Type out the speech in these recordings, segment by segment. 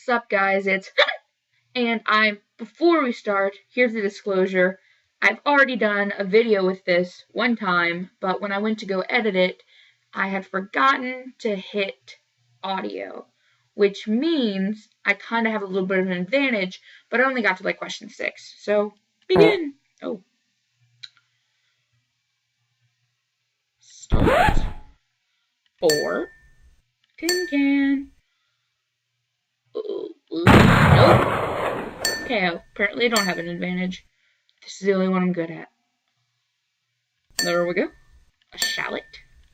Sup guys, it's and before we start, here's the disclosure. I've already done a video with this one time, but when I went to go edit it, I had forgotten to hit audio, which means I kind of have a little bit of an advantage, but I only got to like question 6. So, begin. Oh. Start. 4. Tin can. Nope. Okay, apparently I don't have an advantage. This is the only one I'm good at. There we go. A shallot.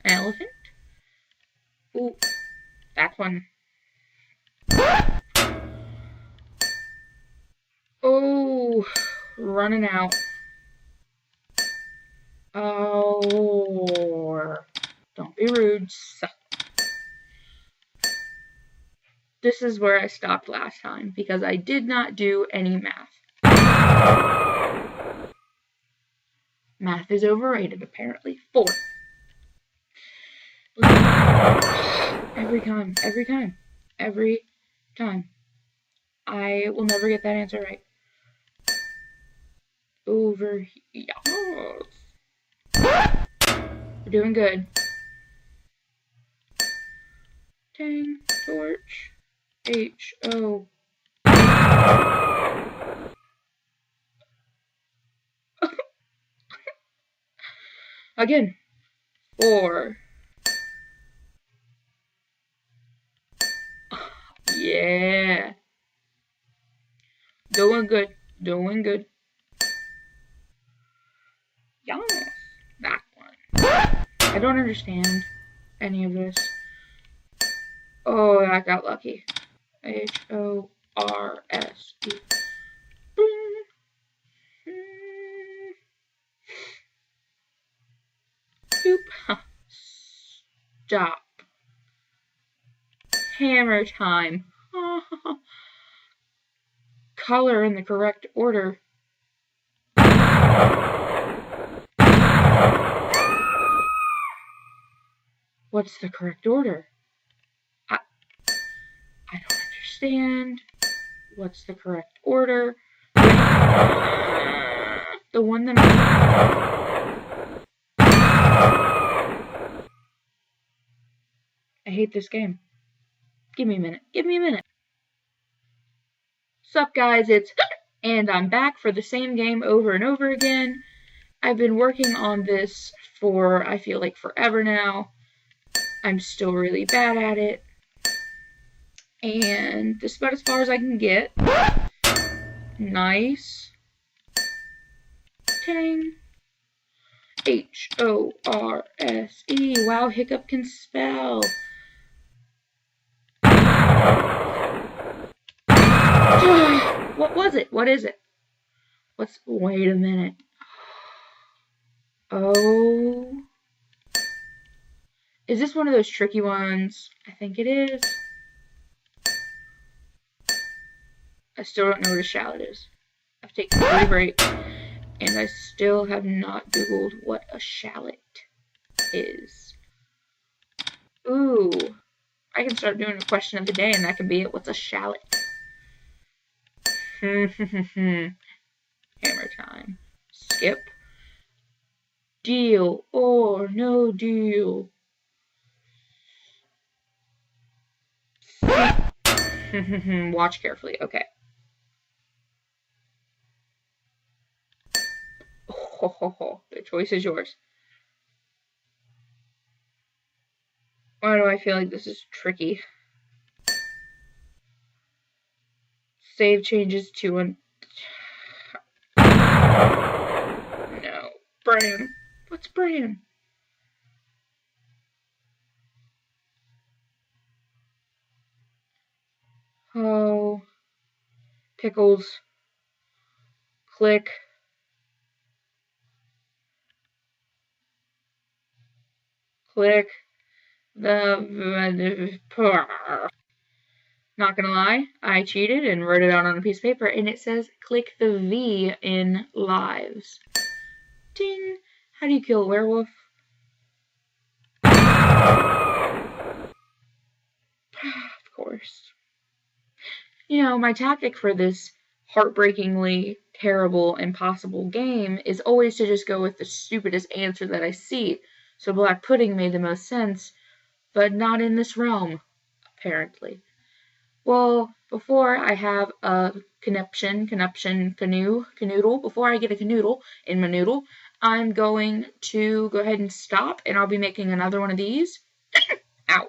An elephant. Ooh, that one. Oh, running out. Oh, don't be rude. This is where I stopped last time because I did not do any math. Math is overrated, apparently. 4. Every time. I will never get that answer right. Over here. We're doing good. Tang, torch, H-O. Again. 4. Yeah. Doing good. Yes. That one. I don't understand any of this. Oh, I got lucky. H-O-R-S-E. Boop. Stop. Hammer time. Color in the correct order. What's the correct order? I don't understand. What's the correct order? The one that I hate this game. Give me a minute. Sup guys, and I'm back for the same game over and over again. I've been working on this for, I feel like, forever now. I'm still really bad at it. And this is about as far as I can get. Nice. Tang. H-O-R-S-E. Wow, Hiccup can spell. What was it? What is it? Wait a minute. Oh. Is this one of those tricky ones? I think it is. I still don't know what a shallot is. I've taken 3 breaks, and I still have not Googled what a shallot is. Ooh. I can start doing a question of the day, and that can be it. What's a shallot? Hammer time. Skip. Deal or no deal. Watch carefully. Okay. The choice is yours. Why do I feel like this is tricky? Save changes to an... No. Bran. What's Bran? Oh. Pickles. Click. Click. Not gonna lie, I cheated and wrote it out on a piece of paper, and it says click the V in lives. Ding! How do you kill a werewolf? Of course. My tactic for this heartbreakingly terrible, impossible game is always to just go with the stupidest answer that I see. So black pudding made the most sense, but not in this realm, apparently. Well, before I have a canoodle, before I get a canoodle in my noodle, I'm going to go ahead and stop, and I'll be making another one of these. Ow.